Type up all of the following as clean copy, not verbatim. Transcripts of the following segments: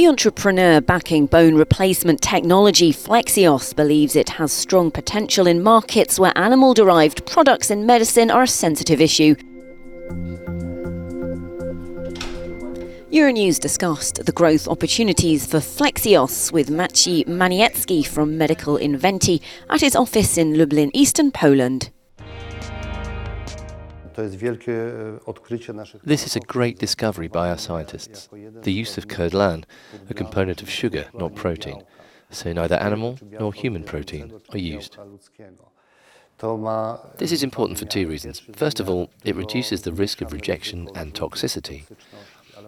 The entrepreneur backing bone replacement technology FlexiOss believes it has strong potential in markets where animal-derived products in medicine are a sensitive issue. Euronews discussed the growth opportunities for FlexiOss with Maciej Maniecki from Medical Inventi at his office in Lublin, eastern Poland. This is a great discovery by our scientists. The use of curdlan, a component of sugar, not protein. So neither animal nor human protein are used. This is important for two reasons. First of all, it reduces the risk of rejection and toxicity.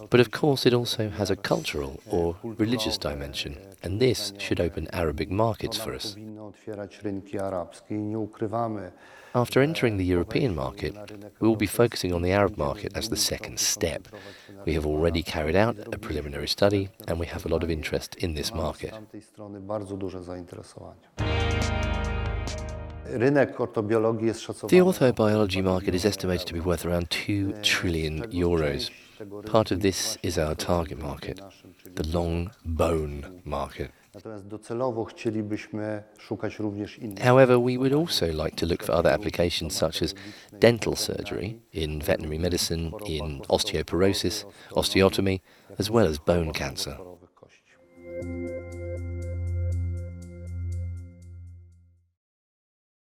But of course it also has a cultural or religious dimension, and this should open Arabic markets for us. After entering the European market, we will be focusing on the Arab market as the second step. We have already carried out a preliminary study and we have a lot of interest in this market. The orthobiology market is estimated to be worth around 2 trillion euros. Part of this is our target market, the long bone market. However, we would also like to look for other applications such as dental surgery, in veterinary medicine, in osteoporosis, osteotomy, as well as bone cancer.